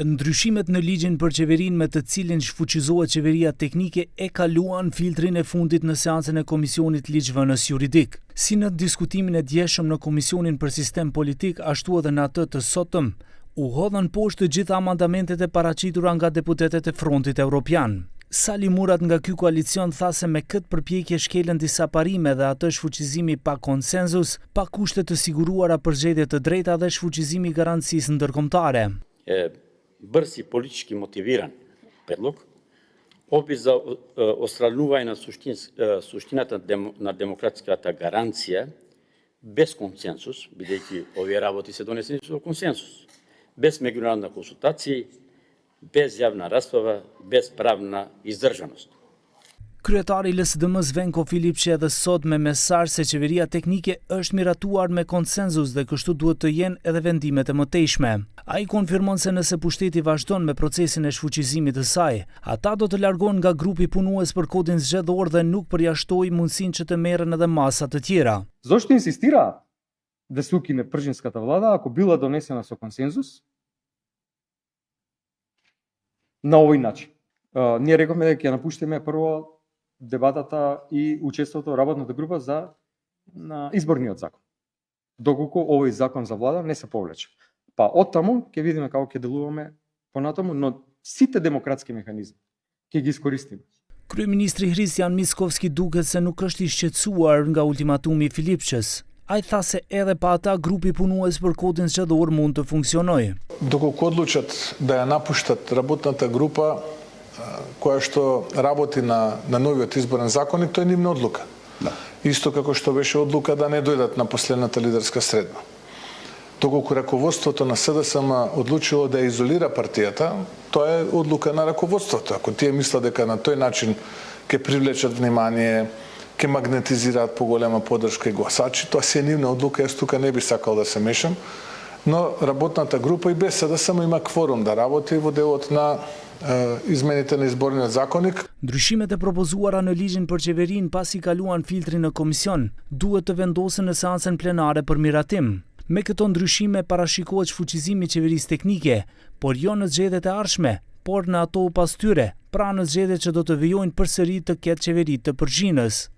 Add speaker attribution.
Speaker 1: Ndryshimet në ligjin për qeverinë me të cilin shfuqizohet qeveria teknike e kaluan filtrin e fundit në seancën e Komisionit Ligjvënës Juridik. Si në diskutimin e djeshëm në Komisionin për Sistem Politik, ashtu edhe në atë të sotëm, u hodhën poshtë të gjitha amandamentet e paraqitura nga deputetet e Frontit Evropian. Sali Murat nga ky koalicion tha se me këtë përpjekje shkelen disa parime dhe atë shfuqizimi pa konsenzus, pa kushte të siguruara për zgjedhje të drejta dhe shfuqizimi i garancisë ndërkombëtare.
Speaker 2: Bërsi politički motiviran predlog, obi za ostranuvanje suštinata na demokratskата garancija bez konsensus, бидејќи овие работи се донесени со консенсус, без меѓународна консултација, без јавна расправа, без правна издржаност.
Speaker 1: Kryetari i LSDM-s Venko Filipçi edhe sot me mesazh se qeveria teknike është miratuar me konsenzus dhe kështu duhet të jenë edhe vendimet e mëtejshme. Ai konfirmon se nëse pushteti vazhdon me procesin e shfuqizimit të saj, ata do të largohen nga grupi punues për kodin zgjedhor dhe nuk përjashtoi mundësinë që të merren edhe masa të tjera.
Speaker 3: Зошто инсистира да се укине пржинската влада ако била донесена со консензус на овој начин? Ние рековме дека ќе напуштиме прво дебатата и учеството во работната група за изборниот закон. Доколку овој закон за влада не се повлече. Па оттаму ќе видиме како ќе делуваме понатаму, но сите демократски механизми ќе ги искористиме.
Speaker 1: Kryeministri Hristijan Miskovski duket se nuk është i shqetësuar nga ultimatumi i Filipçës. Ai tha se edhe pa ata grupi punues për kodin zgjedhor mund të funksionojë.
Speaker 4: Доколку одлучат да ја напуштат работната група која што работи на новиот изборен законник, тој нивна одлука. Да. Исто како што беше одлука да не дојдат на последната лидерска средба. Доколку раководството на СДСМ одлучило да изолира партијата, тоа е одлука на раководството. Ако тие мислат дека на тој начин ќе привлечат внимание, ќе магнетизираат поголема поддршка и гласачи, тоа се е нивна одлука, јас тука не би сакал да се мешам, но работната група и без СДСМ има кворум да работи во делот на измените на изборниот законник.
Speaker 1: Ndryshimet e propozuara në ligjin për qeverinë pasi kaluan filtrin në komision, duhet të vendosen në seancën plenare për miratim. Me këto ndryshime parashikohet shfuqizimi i qeverisë teknike, por jo në zgjedhjet e ardhshme, por në ato pas tyre, pra në zgjedhjet që do të vijojnë përsëri të ketë qeveri të përgjinës.